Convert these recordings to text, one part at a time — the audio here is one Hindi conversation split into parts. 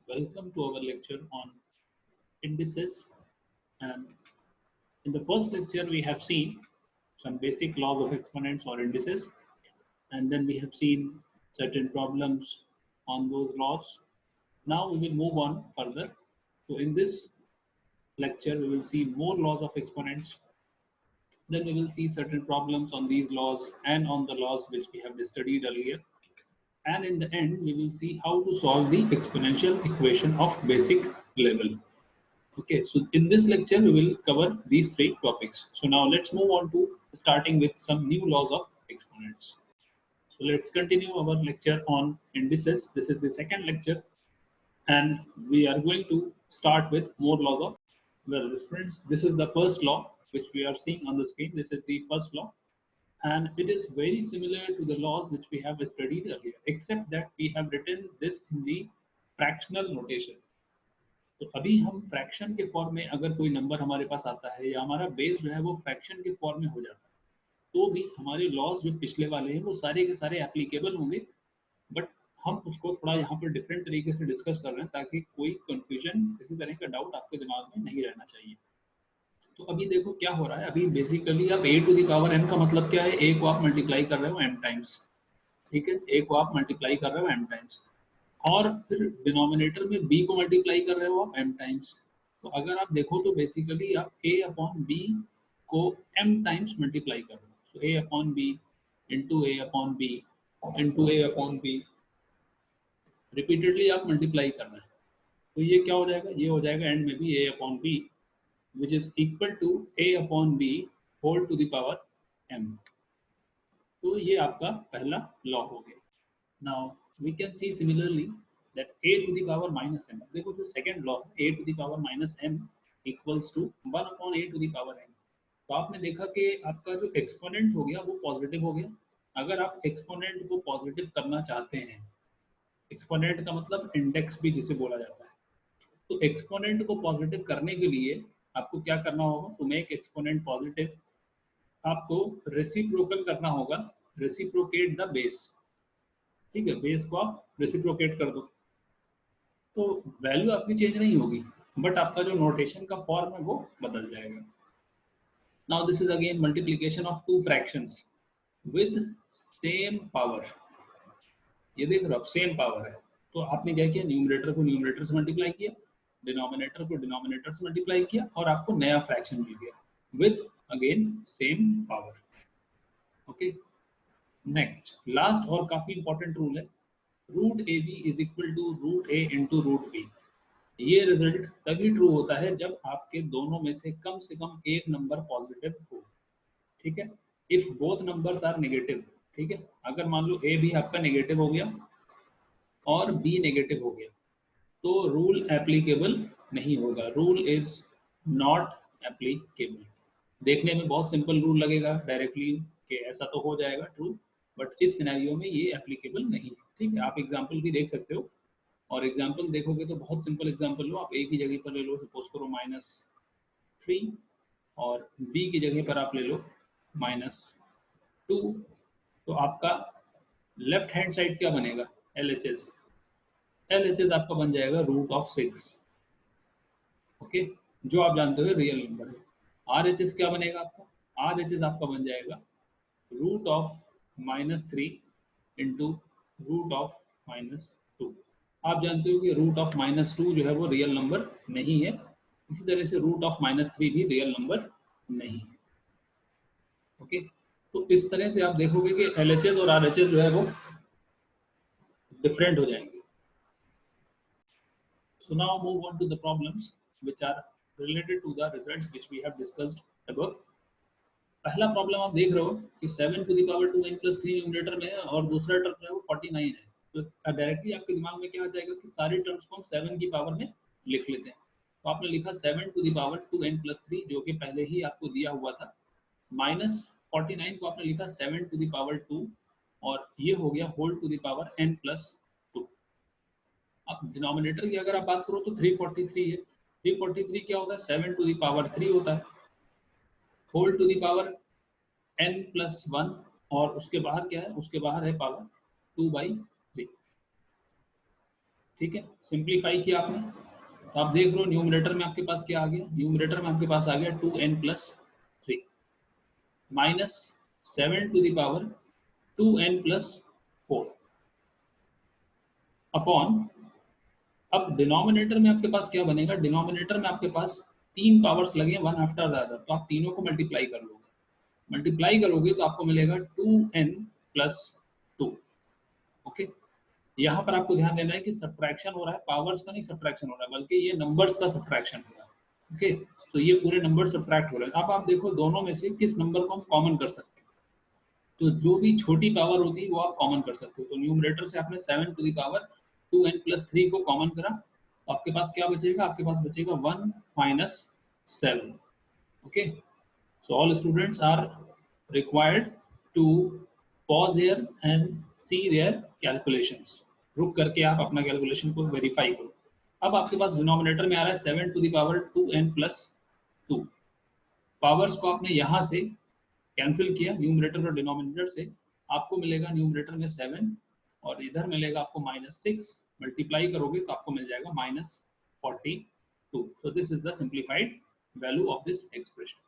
Welcome to our lecture on indices. And in the first lecture, we have seen some basic laws of exponents or indices, and then we have seen certain problems on those laws. Now we will move on further. So in this lecture, we will see more laws of exponents. Then we will see certain problems on these laws and on the laws which we have studied earlier. And in the end, we will see how to solve the exponential equation of basic level. Okay, so in this lecture, we will cover these three topics. So now let's move on to starting with some new laws of exponents. So let's continue our lecture on indices. This is the second lecture, and we are going to start with more laws of well, friends. This is the first law which we are seeing on the screen. This is the first law, and it is very similar to the laws which we have studied earlier, except that we have written this in the fractional notation. तो अभी हम फ्रैक्शन के फॉर्म में अगर कोई नंबर हमारे पास आता है या हमारा बेस जो है वो फ्रैक्शन के फॉर्म में हो जाता है, तो भी हमारे लॉज जो पिछले वाले हैं वो सारे के सारे एप्लीकेबल होंगे, बट हम उसको थोड़ा यहाँ पर डिफरेंट तरीके से डिस्कस कर रहे हैं ताकि कोई कंफ्यूजन, किसी तरह का डाउट आपके दिमाग में नहीं रहना चाहिए। तो अभी देखो क्या हो रहा है। अभी बेसिकली आप a to the power m का मतलब क्या है, a को आप मल्टीप्लाई कर रहे हो m टाइम्स, ठीक है, a को आप मल्टीप्लाई कर रहे हो m टाइम्स, और फिर डिनोमिनेटर में b को मल्टीप्लाई कर रहे हो आप m टाइम्स। तो अगर आप देखो तो बेसिकली आप a अपॉन b को m टाइम्स मल्टीप्लाई कर रहे हो। सो a upon b into a upon b into a upon b, repeatedly आप मल्टीप्लाई कर रहे हैं। तो ये क्या हो जाएगा, ये हो जाएगा एंड में भी a upon b which is equal to a upon b whole to the power m. तो ये आपका पहला लॉ हो गया। Now we can see similarly that a to the power minus m. देखो जो second law a to the power minus m equals to 1 upon a to the power m. तो आपने देखा कि आपका जो एक्सपोनेंट हो गया वो पॉजिटिव हो गया। अगर आप एक्सपोनेंट को पॉजिटिव करना चाहते हैं, एक्सपोनेंट का मतलब इंडेक्स भी जिसे बोला जाता है, तो एक्सपोनेंट को पॉजिटिव करने के लिए आपको क्या करना होगा, टू मेक एक्सपोनेंट पॉजिटिव आपको रेसिप्रोकल करना होगा, रेसिप्रोकेट द बेस, ठीक है, बेस को आप रेसिप्रोकेट कर दो तो वैल्यू आपकी चेंज नहीं होगी, बट आपका जो नोटेशन का फॉर्म है वो बदल जाएगा। Now this is again multiplication of two fractions with same power. ये देख रहे हो आप, सेम पावर है, तो आपने क्या किया, न्यूमरेटर को न्यूमरेटर से मल्टीप्लाई किया, डिनोमिनेटर को डिनोमिनेटर से मल्टीप्लाई किया, और आपको नया फ्रैक्शन मिल गया with again same power. Okay, next last और काफी इंपॉर्टेंट रूल है, root A B is equal to root A into root B. ये रिजल्ट तभी ट्रू होता है जब आपके दोनों में से कम एक नंबर पॉजिटिव हो, ठीक है, if both numbers are negative, ठीक है। अगर मान लो ए भी आपका नेगेटिव हो गया और बी नेगेटिव हो गया तो रूल एप्लीकेबल नहीं होगा, रूल इज नॉट एप्लीकेबल। देखने में बहुत सिंपल रूल लगेगा डायरेक्टली कि ऐसा तो हो जाएगा ट्रू, बट इस सिनेरियो में ये एप्लीकेबल नहीं है, ठीक है। आप एग्जांपल भी देख सकते हो, और एग्जांपल देखोगे तो बहुत सिंपल एग्जांपल लो, आप ए की जगह पर ले लो, सपोज करो -3, और बी की जगह पर आप ले लो -2, तो आपका लेफ्ट हैंड साइड क्या बनेगा, LHS, LHS आपका बन जाएगा √6, ओके, जो आप जानते हो रियल नंबर है। RHS क्या बनेगा आपका, RHS आपका बन जाएगा √3 इंटू √2। आप जानते हो कि √2 जो है वो रियल नंबर नहीं है, इसी तरह से √3 भी रियल नंबर नहीं है, ओके। तो इस तरह से आप देखोगे कि LHS और RHS जो है वो डिफरेंट हो जाएंगे। So now move on to the problems which are related to the results which we have discussed above. पहला प्रॉब्लम आप देख रहे हो कि 7 to the power 2n plus 3 numerator में है और दूसरा टर्म जो है वो 49 है, तो डायरेक्टली आपके दिमाग में क्या आ जाएगा कि सारे टर्म्स को हम 7 की पावर में लिख लेते हैं। तो आपने लिखा 7 to the power 2n plus 3 जो कि पहले ही आपको दिया हुआ था, माइनस 49 को आपने लिखा 7 to the power 2, और ये हो गया whole to the power n plus 2। अब डिनोमिनेटर की अगर आप बात करो तो 343 है, 343 क्या होता है, 7 to the power 3 होता है, whole to the power n plus 1, और उसके बाहर क्या है, उसके बाहर है पावर 2/3, ठीक है, सिंप्लीफाई किया आपने, तो आप देख रहे हो न्यूमरेटर में आपके पास क्या आ गया, न्यूमरेटर में आपके पास आ गया 2n+3 minus 7 to the power 2n+4 upon, अब डिनोमिनेटर में आपके पास क्या बनेगा, डिनोमिनेटर में आपके पास 3 पावर्स लगे वन आफ्टर द अदर, तो आप तीनों को मल्टीप्लाई कर लोगे, मल्टीप्लाई करोगे तो आपको मिलेगा 2n+2। ओके, यहाँ पर आपको ध्यान देना है कि सब्ट्रैक्शन हो रहा है, पावर्स का नहीं सब्ट्रैक्शन हो रहा है, बल्कि ये नंबर्स का सब्ट्रैक्शन हो रहा है। ओके, तो ये पूरे नंबर सब्ट्रैक्ट हो रहे हैं। अब आप देखो दोनों में से किस नंबर को हम कॉमन कर सकते हैं, तो जो भी छोटी पावर होती है वो आप कॉमन कर सकते हो। तो न्यूमरेटर से आपने 7 to the power 2n+3 को कॉमन करा, तो आपके पास क्या बचेगा, आपके पास बचेगा 1 - 7। Okay, so all students are required to pause here and see their calculations। रुक करके आप अपना कैलकुलेशन को वेरीफाई करो। अब आपके पास डिनोमिनेटर में आ रहा है 7 to the power 2n+2, powers को आपने यहाँ से कैंसिल किया, न्यूमरेटर और डिनोमिनेटर से, आपको मिलेगा न्यूमरेटर में 7 और इधर मिलेगा आपको -6, मल्टीप्लाई करोगे तो आपको मिल जाएगा -42। so this is the simplified value of this expression।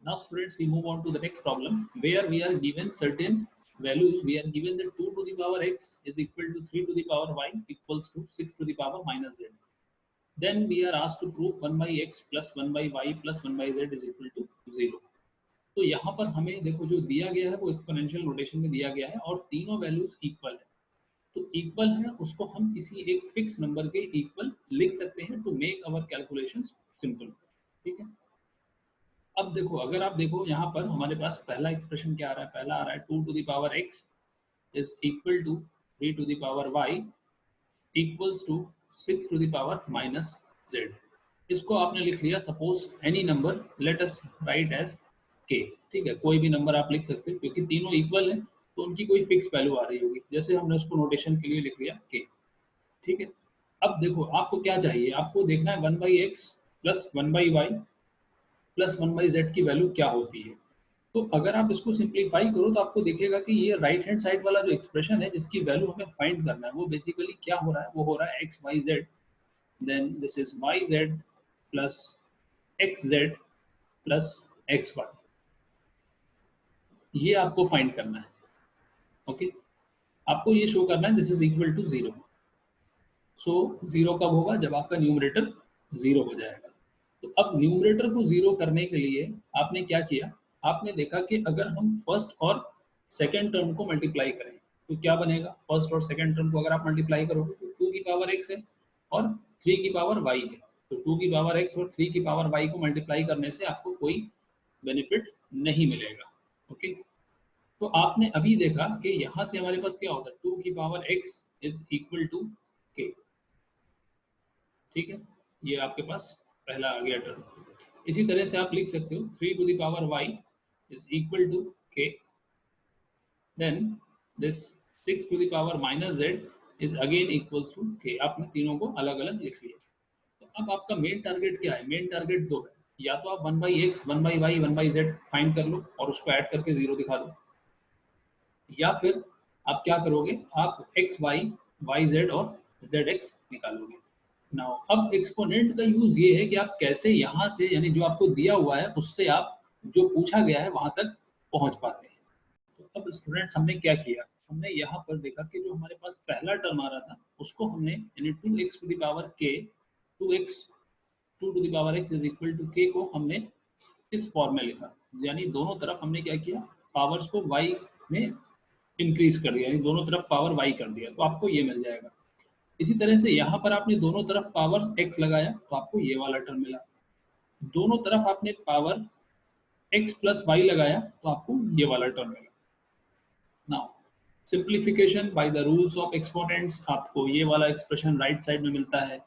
Now students, we move on to the next problem where we are given certain values. We are given that 2 to the power x is equal to 3 to the power y equals to 6 to the power - z। Then we are asked to prove 1 by x plus 1 by y plus 1 by z is equal to 0। तो यहाँ पर हमें देखो जो दिया गया है वो एक्सपोनेंशियल नोटेशन में दिया गया है और तीनों वैल्यूज इक्वल है। तो इक्वल है उसको हम किसी एक फिक्स नंबर के इक्वल लिख सकते हैं to make our calculations simple. ठीक है, अब देखो अगर आप देखो यहाँ पर हमारे पास पहला एक्सप्रेशन क्या आ रहा है, पहला आ रहा है 2 to the power x is equal to 3 to the power y equals to 6 to the power - z। इसको आपने लिख लिया suppose any number, let us write as k। ठीक है, कोई भी नंबर आप लिख सकते हो क्योंकि तीनों इक्वल है तो उनकी कोई फिक्स वैल्यू आ रही होगी, जैसे हमने उसको नोटेशन के लिए लिख लिया k। ठीक है, अब देखो आपको क्या चाहिए, आपको देखना है 1 by x plus 1 by y plus 1 by z की वैल्यू क्या होती है। तो अगर आप इसको सिंप्लीफाई करो तो आपको दिखेगा कि ये राइट हैंड साइड वाला जो एक्सप्रेशन है जिसकी वैल्यू हमें फाइंड करना है वो बेसिकली क्या हो रहा है, वो हो रहा है X Y Z, then this is Y Z plus x Z plus X Y, ये आपको फाइंड करना है। ओके, आपको ये शो करना है दिस इज इक्वल टू 0। सो 0 कब होगा, जब आपका न्यूमरेटर 0 हो जाएगा। तो अब न्यूमरेटर को 0 करने के लिए आपने क्या किया, आपने देखा कि अगर हम फर्स्ट और सेकेंड टर्म को मल्टीप्लाई करें तो क्या बनेगा, फर्स्ट और सेकेंड टर्म को अगर आप मल्टीप्लाई करोगे तो 2 की पावर x है और 3 की पावर y है, तो 2 की पावर x और 3 की पावर y को मल्टीप्लाई करने से आपको कोई बेनिफिट नहीं मिलेगा। ओके, तो आपने अभी देखा कि यहाँ से हमारे पास क्या होता है, 2 की power x is equal to k। ठीक है, ये आपके पास पहला आ गया टर्म। इसी तरह से आप लिख सकते हो 3 to the power y is equal to k, then this 6 to the power - z is again equals to k। आपने तीनों को अलग अलग लिख लिया। तो अब आपका मेन टारगेट क्या है, मेन टारगेट दो है, या तो आप 1 by x 1 by y 1 by z find कर लो और उसको ऐड करके 0 दिखा दो, या फिर आप क्या करोगे, आप x y y z और z x निकालोगे। नाउ अब एक्सपोनेंट का यूज ये है कि आप कैसे यहाँ से, यानी जो आपको दिया हुआ है उससे आप जो पूछा गया है वहां तक पहुंच पाते हैं। तो अब स्टूडेंट्स हमने क्या किया, हमने यहाँ पर देखा कि जो हमारे पास पहला टर्म आ रहा था उसको हमने यानी 2x to the power k 2x 2 to the power x is equal to k को हमने इस फॉर्म में लिखा, यानी दोनों तरफ हमने क्या किया, पावर्स को y में इंक्रीज कर दिया, यानी दोनों तरफ पावर y कर दिया, तो आपको ये मिल जाएगा। इसी तरह से यहाँ पर आपने दोनों तरफ पावर x लगाया तो आपको ये वाला टर्म मिला, दोनों तरफ आपने पावर x प्लस वाई लगाया तो आपको ये वाला टर्म मिला। Now simplification by the rules of exponents, आपको ये वाला एक्सप्रेशन राइट साइड में मिलता है।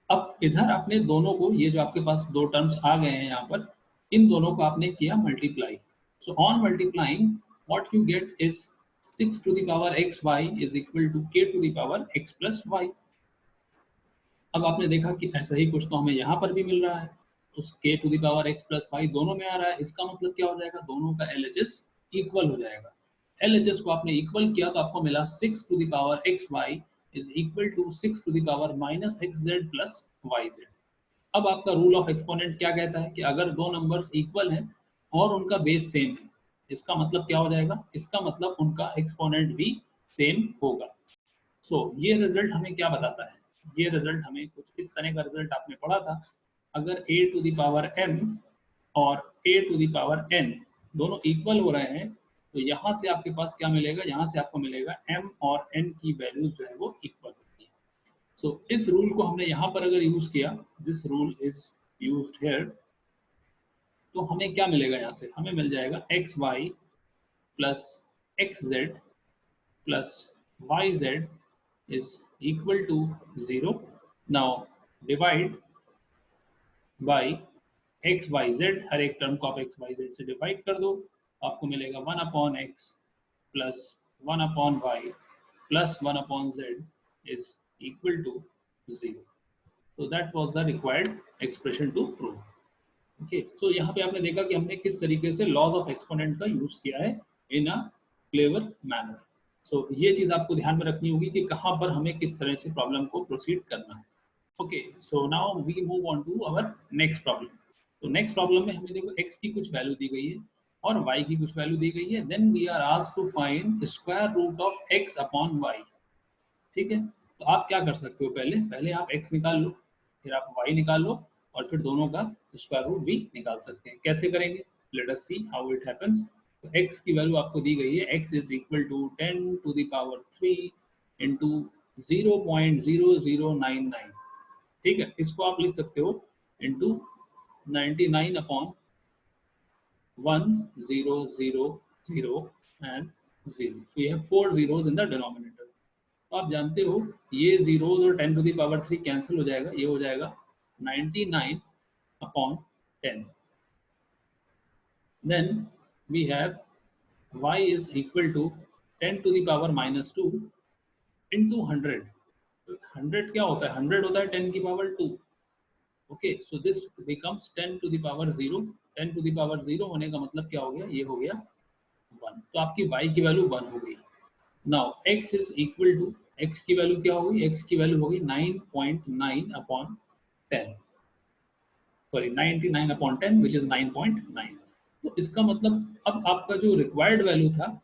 अब इधर आपने दोनों को, ये जो आपके पास दो टर्म्स आ गए हैं यहाँ पर, इन दोनों को आपने किया multiply. So on multiplying what you get is 6 to the power xy is equal to k to the power x plus y। अब आपने देखा कि ऐसा ही कुछ तो हमें यहाँ पर भी मिल रहा है, तो k to the power x plus y दोनों में आ रहा है, इसका मतलब क्या हो जाएगा, दोनों का LHS इक्वल हो जाएगा। LHS को आपने इक्वल किया तो आपको मिला 6 to the power xy is equal to 6 to the power minus xz plus yz। अब आपका रूल ऑफ एक्सपोनेंट क्या कहता है कि अगर दो नंबर्स इक्वल हैं और उनका बेस सेम है, इसका मतलब क्या हो जाएगा, इसका मतलब उनका एक्सपोनेंट भी सेम होगा। सो ये रिजल्ट हमें क्या बताता है, ये रिजल्ट हमें कुछ इस तरह का रिजल्ट आपने पढ़ा था, अगर a to the power m और a to the power n दोनों इक्वल हो रहे हैं तो यहाँ से आपके पास क्या मिलेगा, यहाँ से आपको मिलेगा m और n की वैल्यूज जो है वो इक्वल होती है। सो इस रूल को हमने यहाँ पर अगर यूज किया, this rule is used here, तो हमें क्या मिलेगा, यहाँ से हमें मिल जाएगा x y plus x Z plus y z is equal to 0। Now divide by x Y z, हर एक टर्म को आप एक्स वाई जेड से डिवाइड कर दो, आपको मिलेगा 1 upon x plus 1 upon y plus 1 upon z is equal to 0। So that was the required expression to prove. Okay, तो यहाँ पे आपने देखा कि हमने किस तरीके से लॉज ऑफ एक्सपोनेंट का यूज किया है इन अ क्लेवर मैनर। सो ये चीज आपको ध्यान में रखनी होगी कि कहाँ पर हमें किस तरह से प्रॉब्लम को प्रोसीड करना है। Okay, so now we move on to our next problem. तो नेक्स्ट प्रॉब्लम में हमें देखो x की कुछ वैल्यू दी गई है और y की कुछ वैल्यू दी गई है, then we are asked to find square root of x upon y। ठीक है, तो आप क्या कर सकते हो, पहले पहले आप x निकाल लो, फिर आप y निकाल लो और फिर दोनों का स्क्वायर रूट भी निकाल सकते हैं। कैसे करेंगे, let us see how it happens. तो x की वैल्यू आपको दी गई है, x is equal to 10 to the power 3 into 0.0099। ठीक है, इसको आप लिख सकते हो into 99 upon 1000 and 0। So you have 4 zeros in the denominator। तो आप जानते हो ये जीरोज और 10 टू दी पावर 3 कैंसिल हो जाएगा, ये हो जाएगा 99 upon 10। Then we have y is equal to 10 to the power minus 2 into 100। 100 क्या होता है, 100 होता है 10 की power 2। Okay, so this becomes 10 to the power 0। 10 to the power 0 होने का मतलब क्या हो गया, ये हो गया 1। तो आपकी y की वैल्यू 1 हो गई। Now x is equal to, x की वैल्यू क्या होगी, x की वैल्यू होगी 9.9 upon 10, sorry 99 upon 10 which is 9.9। तो इसका मतलब अब आपका जो रिक्वायर्ड वैल्यू था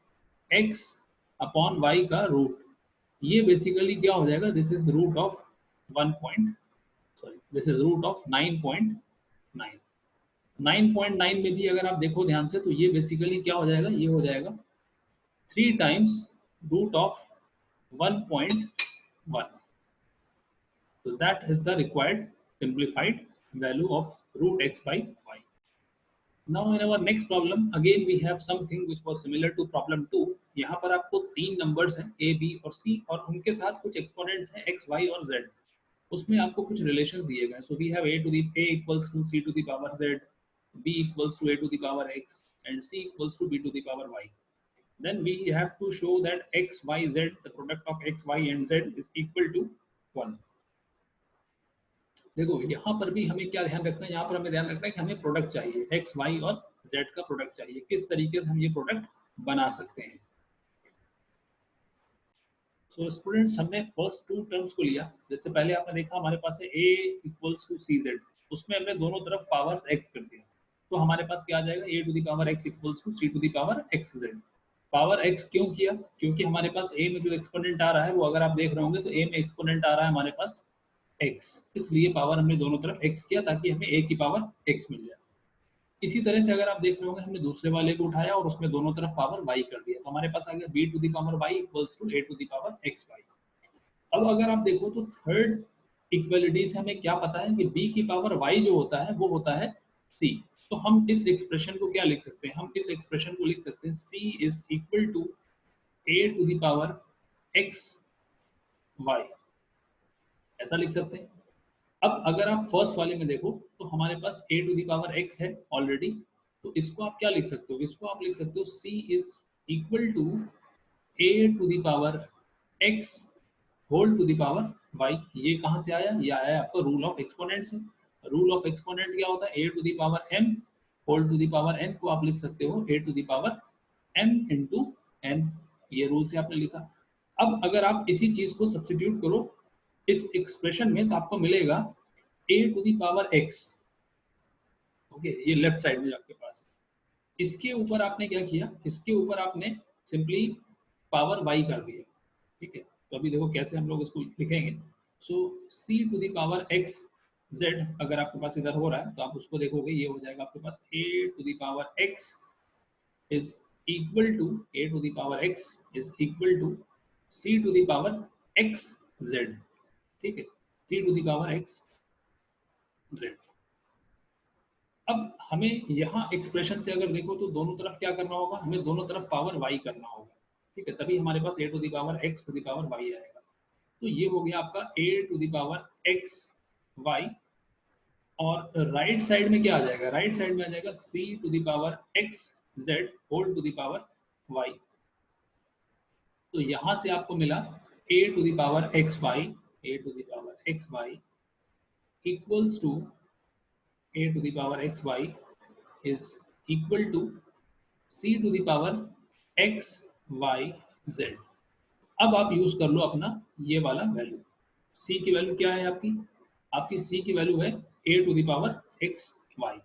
x अपॉन y का रूट, ये बेसिकली क्या हो जाएगा, this is root of 1 point, sorry this is root of 9.9। 9.9 में भी अगर आप देखो ध्यान से तो ये बेसिकली क्या हो जाएगा, ये हो जाएगा 3 times root of 1.1। So that is the required simplified value of root x by y. Now in our next problem again we have something which was similar to problem 2। यहाँ पर आपको 3 नंबर्स हैं a, b और c और उनके साथ कुछ एक्सपोनेंट्स हैं x, y और z। उसमें आपको कुछ रिलेशंस दिए गए। So we have a equals to c to the power z, b equals to a to the power x and c equals to b to the power y। Then we have to show that x, y, z, the product of x, y and z is equal to 1। देखो यहाँ पर भी हमें क्या ध्यान रखना है, यहाँ पर हमें ध्यान रखना है कि हमें प्रोडक्ट चाहिए, एक्स वाई और जेड का प्रोडक्ट चाहिए। किस तरीके से हम ये प्रोडक्ट बना सकते हैं। तो स्टूडेंट्स हमने फर्स्ट 2 टर्म्स को लिया, जैसे पहले आपने देखा हमारे पास है a equals to C Z, उसमें हमने दोनों तरफ पावर्स x कर दिया, तो हमारे पास क्या आ जाएगा, a to the power x equals to c to the power x z। Power x क्यों किया, क्योंकि हमारे पास a में जो एक्सपोनेंट आ रहा है वो अगर आप देख रहे होंगे तो a में एक्सपोनेंट आ रहा है हमारे पास x, इसलिए पावर हमने दोनों तरफ x किया ताकि हमें a की पावर x मिल जाए। इसी तरह से अगर आप देख रहे होंगे हमने दूसरे वाले को उठाया और उसमें दोनों तरफ पावर y कर दिया, तो हमारे पास आ गया b to the power y equals to a to the power xy। अब अगर आप देखो तो थर्ड इक्वलिटी से हमें क्या पता है कि b की पावर y जो होता है वो होता है c। तो हम इस एक्सप्रेशन को क्या लिख सकते हैं, हम इस एक्सप्रेशन को लिख सकते हैं c is equal to a to the power x y, ऐसा लिख सकते हैं। अब अगर आप फर्स्ट वाले में देखो तो हमारे पास a to the power x है ऑलरेडी, तो इसको आप क्या लिख सकते हो, इसको आप लिख सकते हो c is equal to a to the power x whole to the power y। ये कहाँ से आया, ये आया आपका रूल ऑफ एक्सपोनेंट से। रूल ऑफ एक्सपोनेंट क्या होता है, a to the power m whole to the power n को आप लिख सकते हो a to the power m into n, ये रूल से आपने लिखा। अब अगर आप इसी चीज को सब्स्टिट्यूट करो इस एक्सप्रेशन में तो आपको मिलेगा a to the power x। Okay, ये लेफ्ट साइड में आपके पास है। इसके ऊपर आपने क्या किया, इसके ऊपर आपने सिंपली पावर y कर दिया। ठीक है, तो अभी देखो कैसे हम लोग इसको लिखेंगे। So c to the power x z अगर आपके पास इधर हो रहा है तो आप उसको देखोगे, ये हो जाएगा आपके पास a to the power x is equal to a to the power x is equal to c to the power x z। ठीक है, c to the power x z। अब हमें यहाँ एक्सप्रेशन से अगर देखो तो दोनों तरफ क्या करना होगा, हमें दोनों तरफ पावर y करना होगा। ठीक है, तभी हमारे पास a to the power x to the power y आएगा। तो ये हो गया आपका a to the power x y, और राइट साइड में क्या आ जाएगा, राइट साइड में आ जाएगा c to the power x z whole to the power y। तो यहाँ से आपको मिला a to the power X Y, a to the power X Y equals to a to the power X Y is equal to c to the power x y z। अब आप यूज कर लो अपना ये वाला वैल्यू। c की वैल्यू क्या है आपकी, आपकी c की वैल्यू है a to the power x y।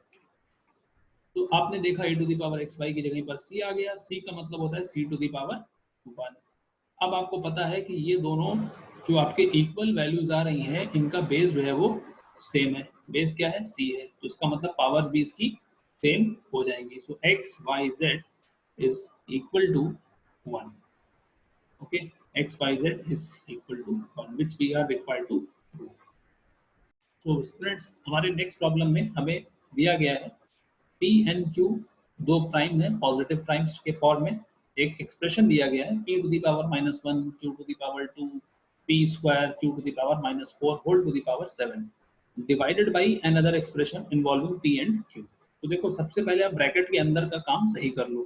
तो आपने देखा a to the power X Y की जगह पर c आ गया, c का मतलब होता है c टू द पावर 1। अब आपको पता है कि ये दोनों जो आपके इक्वल वैल्यूज आ रही हैं इनका बेस जो है वो सेम है। बेस क्या है, c है, तो इसका मतलब पावर्स भी इसकी सेम हो जाएंगी। So x y z is equal to 1। Okay, x y z is equal to 1 which we are required to prove. तो स्टूडेंट्स हमारे नेक्स्ट प्रॉब्लम में हमें दिया गया है पी एन क्यू, दो प्राइम है पॉजिटिव प्राइम्स के फॉर्म में। एक एक्सप्रेशन दिया गया है p to the power -1 q to the power 2 p square q to the power -4 whole to the power 7 divided by another expression involving p and q। तो देखो सबसे पहले आप ब्रैकेट के अंदर का काम सही कर लो।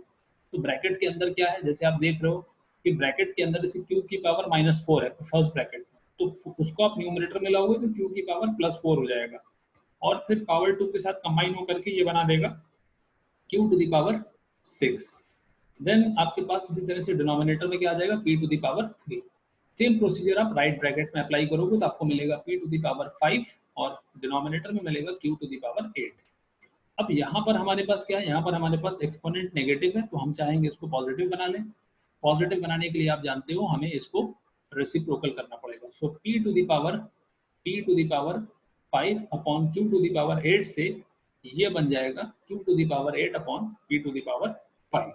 तो ब्रैकेट के अंदर क्या है, जैसे आप देख रहे हो कि ब्रैकेट के अंदर जैसे q की पावर -4 है फर्स्ट ब्रैकेट में, तो उसको आप न्यूमरेटर में लाओगे तो q की पावर +4 हो जाएगा, और फिर पावर 2 के साथ कंबाइन होकर के ये बना देगा q to the power 6। Then आपके पास इसी तरह से डिनोमिनेटर में क्या आ जाएगा p to the power 3। Same procedure आप राइट ब्रैकेट में अप्लाई करोगे तो आपको मिलेगा p टू द पावर 5 और डिनोमिनेटर में मिलेगा q टू द पावर 8। अब यहाँ पर हमारे पास क्या है, यहाँ पर हमारे पास एक्सपोनेंट नेगेटिव है तो हम चाहेंगे इसको पॉजिटिव बना लें। पॉजिटिव बनाने के लिए आप जानते हो हमें इसको रेसिप्रोकल करना पड़ेगा। So p to the power 5 upon q to the power 8 से ये बन जाएगा q to the power 8 upon p to the power 5।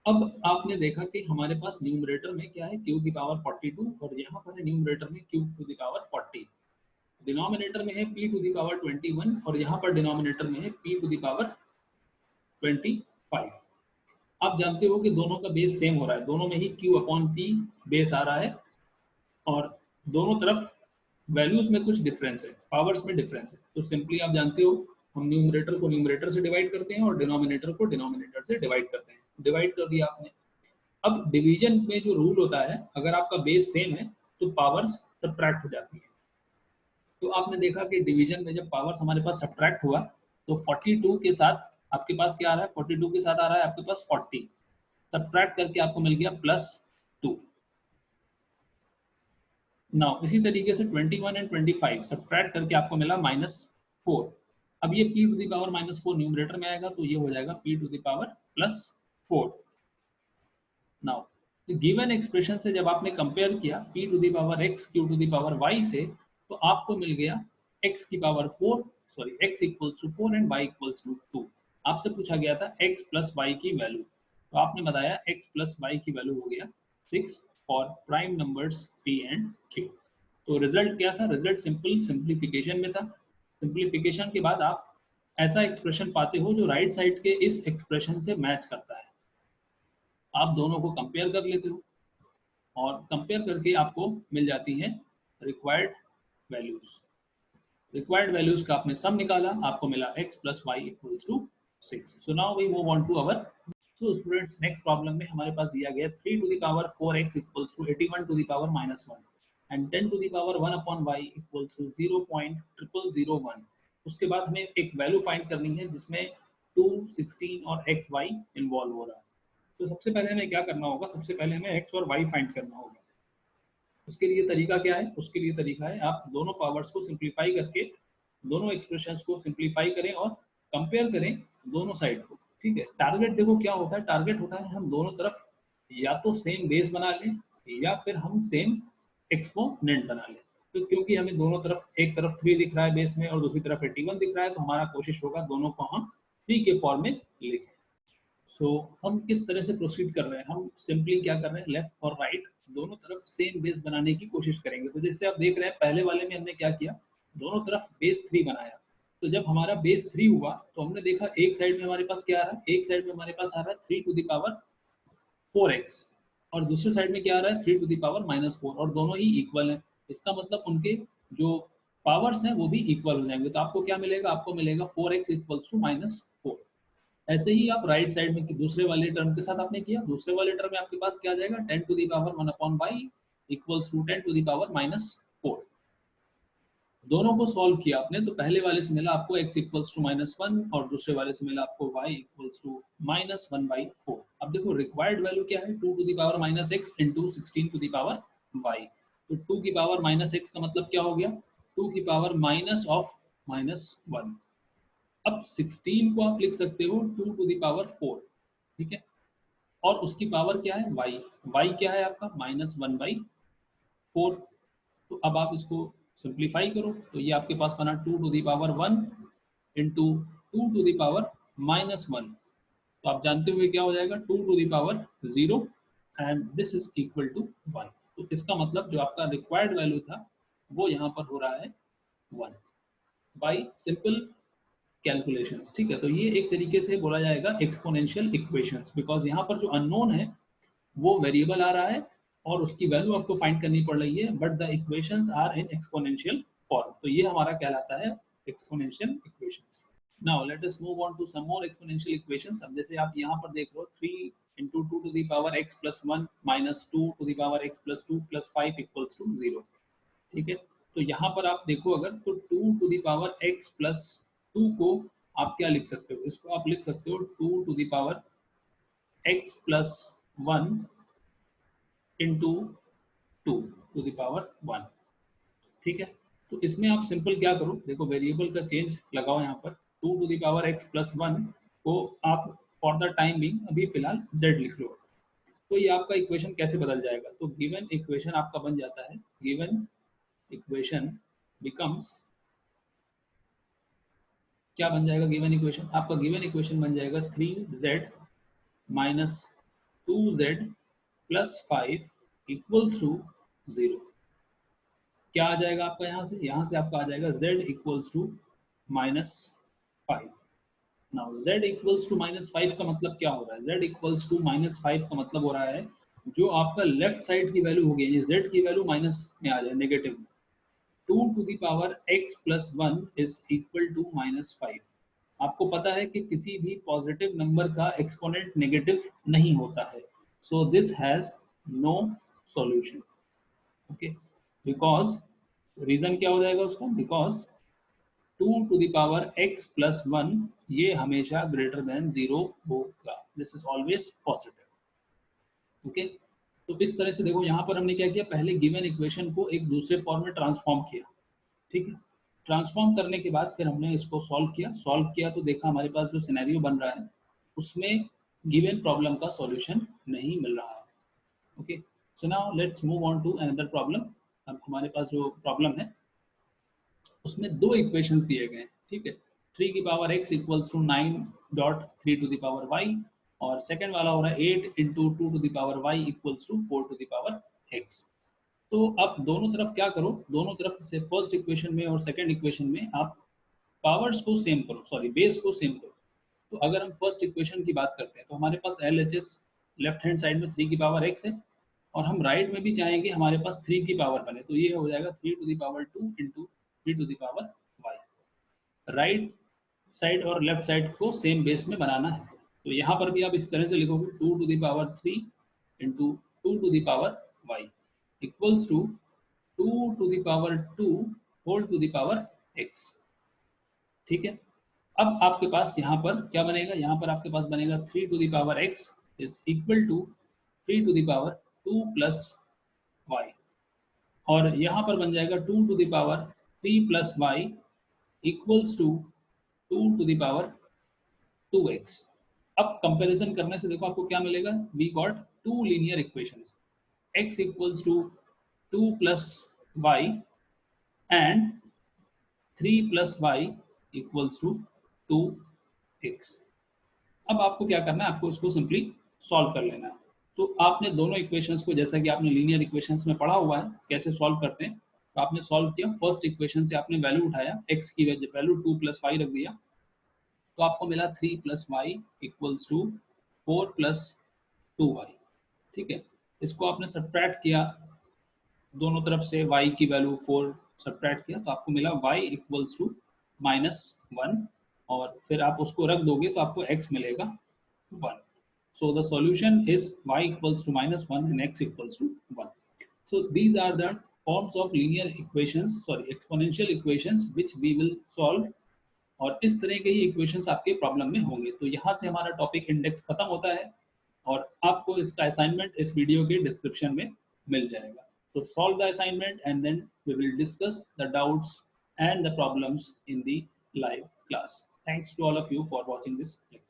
अब आपने देखा कि हमारे पास न्यूमरेटर में क्या है q की पावर 42 और यहाँ पर है न्यूमरेटर में q to the power 40। Denominator में है p टू द पावर 21 और यहाँ पर डिनोमिनेटर में है p टू द पावर 25। आप जानते हो कि दोनों का बेस सेम हो रहा है, दोनों में ही q अपॉन p बेस आ रहा है, और दोनों तरफ वैल्यूज में कुछ डिफरेंस है, पावर्स में डिफरेंस है। तो सिंपली आप जानते हो हम न्यूमरेटर को न्यूमरेटर से डिवाइड करते हैं और डिनोमिनेटर को डिनोमिनेटर से डिवाइड करते हैं। डिवाइड कर दिया आपने। अब डिवीजन में जो रूल होता है, अगर आपका बेस सेम है तो पावर्स सब्ट्रैक्ट हो जाती है। तो आपने देखा कि डिवीजन में जब पावर्स हमारे पास सब्ट्रैक्ट हुआ तो 42 के साथ आपके पास क्या आ रहा है, 42 के साथ आ रहा है आपके पास 40, सब्ट्रैक्ट करके आपको मिल गया +2। नाउ इसी तरीके से 21 एंड 25 सब्ट्रैक्ट करके आपको मिला -4। अब ये p to the power -4 numerator में आएगा तो ये हो जाएगा p to the power +4। Now given expression से जब आपने कंपेयर किया p to the power x q to the power y से, तो आपको मिल गया x की power 4, sorry x equals to 4 and y equals to 2। आपसे पूछा गया था x प्लस y की वैल्यू, तो आपने बताया x प्लस y की वैल्यू हो गया 6 for prime numbers p and q। तो रिजल्ट क्या था, रिजल्ट सिंपल सिंप्लीफिकेशन में था। सिंप्लीफिकेशन के बाद आप ऐसा एक्सप्रेशन पाते हो जो राइट साइड के इस एक्सप्रेशन से मैच करता है। आप दोनों को कंपेयर कर लेते हो और कंपेयर करके आपको मिल जाती है रिक्वायर्ड वैल्यूज। रिक्वायर्ड वैल्यूज का आपने सम निकाला, आपको मिला x plus Y equals to 6। So now we move on to our. So students next problem में हमारे पास दिया गया 3 to the power 4x equals to 81 to the power -1 and 10 to the power 1 upon y equals to 0.0001। उसके बाद हमें एक वैल्यू फाइंड करनी है जिसमें 2, 16 और xy इन्वॉल्व हो रहा है। तो सबसे पहले हमें क्या करना होगा, सबसे पहले हमें एक्स और वाई फाइंड करना होगा। उसके लिए तरीका क्या है, उसके लिए तरीका है आप दोनों पावर्स को सिंप्लीफाई करके दोनों एक्सप्रेशंस को सिंप्लीफाई करें और कंपेयर करें दोनों साइड को। ठीक है, टारगेट देखो क्या होता है, टारगेट होता है हम दोनों तरफ या तो सेम बेस बना लें या फिर हम सेम एक्सपोनेंट बना लें। तो क्योंकि हमें दोनों तरफ, एक तरफ 3 दिख रहा है बेस में और दूसरी तरफ 81 दिख रहा है, तो हमारा कोशिश होगा दोनों को हम 3 के फॉर्म में लिखें। सो हम किस तरह से प्रोसीड कर रहे हैं, हम सिंपली क्या कर रहे हैं, लेफ्ट और राइट दोनों तरफ सेम बेस बनाने की कोशिश करेंगे। तो जैसे आप देख रहे हैं पहले वाले में हमने क्या किया, दोनों तरफ बेस 3 बनाया। तो जब हमारा बेस 3 हुआ तो हमने देखा एक साइड में हमारे पास क्या आ रहा है, एक साइड में हमारे पास आ रहा है 3 टू द पावर 4x और दूसरे साइड में क्या आ रहा है 3 टू द पावर -4, और दोनों ही इक्वल हैं। इसका मतलब उनके जो पावर्स हैं वो भी इक्वल हो जाएंगे। तो आपको क्या मिलेगा, आपको मिलेगा 4x इक्वल्स टू -4। ऐसे ही आप राइट साइड में दूसरे वाले टर्म के साथ आपने किया, दूसरे वाले टर्म में आपके पास क्या आ जाएगा 10 to the power 1 upon Y equals to 10 to the power -4। दोनों को सॉल्व किया आपने तो पहले वाले से मिला आपको x इक्वल्स टू -1 और दूसरे वाले से मिला आपको y इक्वल्स टू -1/4। अब देखो रिक्वायर्ड वैल्यू क्या है, 2 to the power -x into 16 to the power y। तो 2 की पावर -x का मतलब क्या हो गया, 2 की पावर माइनस ऑफ -1। अब 16 को आप लिख सकते हो 2 टू द पावर 4, ठीक है, और उसकी पावर क्या है y, y क्या है आपका -1/4। तो अब आप इसको सिंप्लीफाई करो तो ये आपके पास बना 2 to the power 1 into 2 to the power -1। तो आप जानते हुए क्या हो जाएगा 2 to the power 0 and this is equal to 1। तो इसका मतलब जो आपका रिक्वायर्ड वैल्यू था वो यहाँ पर हो रहा है 1 बाई सिंपल कैलकुलेशंस। ठीक है, तो ये एक तरीके से बोला जाएगा एक्सपोनेंशियल इक्वेशंस, बिकॉज यहाँ पर जो अननोन है वो वेरिएबल आ रहा है और उसकी वैल्यू आपको फाइंड करनी पड़ रही है, but the equations are in exponential form. तो ये हमारा कहलाता है exponential equations. Now let us move on to some more exponential equations. अब जैसे आप यहाँ पर देख रहे हो 3 into 2 to the power x plus 1 minus 2 to the power x plus 2 plus 5 equals to 0। ठीक है, तो यहाँ पर आप देखो अगर तो 2 to the power x plus 2 को आप क्या लिख सकते हो, इसको आप लिख सकते हो 2 to the power x plus 1 into 2 to the power 1। ठीक है, तो इसमें आप सिंपल क्या करो, देखो वेरिएबल का चेंज लगाओ यहाँ पर 2 to the power x plus 1 को आप फॉर द टाइम बिंग अभी फिलहाल z लिख लो। तो ये आपका इक्वेशन कैसे बदल जाएगा, तो गिवन इक्वेशन आपका बन जाता है, गिवन इक्वेशन बिकम्स, क्या बन जाएगा गिवन इक्वेशन, आपका गिवन इक्वेशन बन जाएगा 3z minus 2z plus 5 equals to 0। क्या आ जाएगा आपका यहाँ से आपका आ जाएगा z equals to -5। Now z equals to -5 का मतलब क्या हो रहा है, z इक्वल्स टू -5 का मतलब हो रहा है जो आपका लेफ्ट साइड की वैल्यू होगी, ये z की वैल्यू माइनस में आ जाए, नेगेटिव में। 2 to the power x plus 1 is equal to -5। आपको पता है कि किसी भी पॉजिटिव नंबर का एक्सपोनेंट नेगेटिव नहीं होता है, so this has no solution. Okay, because reason क्या हो जाएगा उसका, because 2 to the power x plus 1 ये हमेशा ग्रेटर देन 0 होगा, this is always positive. Okay, तो इस तरह से देखो यहाँ पर हमने क्या किया, पहले गिवन इक्वेशन को एक दूसरे फॉर्म में ट्रांसफॉर्म किया। ठीक है, ट्रांसफॉर्म करने के बाद फिर हमने इसको सॉल्व किया तो देखा हमारे पास जो सिनेरियो बन रहा है उसमें गिवन प्रॉब्लम का सॉल्यूशन नहीं मिल रहा है। Okay, so now let's move on to another problem. अब हमारे पास जो प्रॉब्लम है उसमें दो इक्वेशंस दिए गए हैं। ठीक है, 3 की power x equals to 9.3 to the power y और सेकंड वाला हो रहा है 8 into 2 to the power y equals to 4 to the power x। तो अब दोनों तरफ क्या करो, दोनों तरफ से फर्स्ट इक्वेशन में और सेकंड इक्वेशन में आप पावर्स को सेम करो, सॉरी बेस को सेम करो। तो अगर हम फर्स्ट इक्वेशन की बात करते हैं तो हमारे पास LHS लेफ्ट हैंड साइड में 3 की पावर x है और हम राइट में भी चाहेंगे हमारे पास 3 की पावर बने, तो ये हो जाएगा 3 to the power 2 into 3 to the power y। Right side और लेफ्ट साइड को सेम बेस में बनाना है, तो यहाँ पर भी आप इस तरह से लिखोगे 2 to the power 3 into 2 to the power y equals to 2 to the power 2 whole to the power x। ठीक है, अब आपके पास यहाँ पर क्या बनेगा, यहाँ पर आपके पास बनेगा 3 to the power x is equal to 3 to the power 2 plus y, और यहाँ पर बन जाएगा 2 to the power 3 plus Y equals to 2 to the power 2x। अब कंपैरिजन करने से देखो आपको क्या मिलेगा, we got two linear equations, x equals to 2 plus y and 3 plus Y equals to 2x। अब आपको क्या करना है, आपको इसको सिंपली सॉल्व कर लेना है। तो आपने दोनों इक्वेशंस को, जैसा कि आपने लीनियर इक्वेशंस में पढ़ा हुआ है कैसे सॉल्व करते हैं, तो आपने सॉल्व किया, फर्स्ट इक्वेशन से आपने वैल्यू उठाया, x की वैल्यू 2 प्लस वाई रख दिया, तो आपको मिला 3 plus Y equals to 4 plus 2y। ठीक है, इसको आपने सब्ट्रैक्ट किया, दोनों तरफ से y की वैल्यू 4 सब्ट्रैक्ट किया, तो आपको मिला y इक्वल्स टू -1, और फिर आप उसको रख दोगे तो आपको x मिलेगा 1। So the solution is y equals to -1 and x equals to 1. So these are the forms of linear equations, sorry, exponential equations which we will solve, और इस तरह के ही इक्वेशंस आपके प्रॉब्लम में होंगे। तो यहाँ से हमारा टॉपिक इंडेक्स खत्म होता है, और आपको इसका असाइनमेंट इस वीडियो के डिस्क्रिप्शन में मिल जाएगा। तो solve the assignment and then we will discuss the doubts and the problems in the live class. Thanks to all of you for watching this lecture.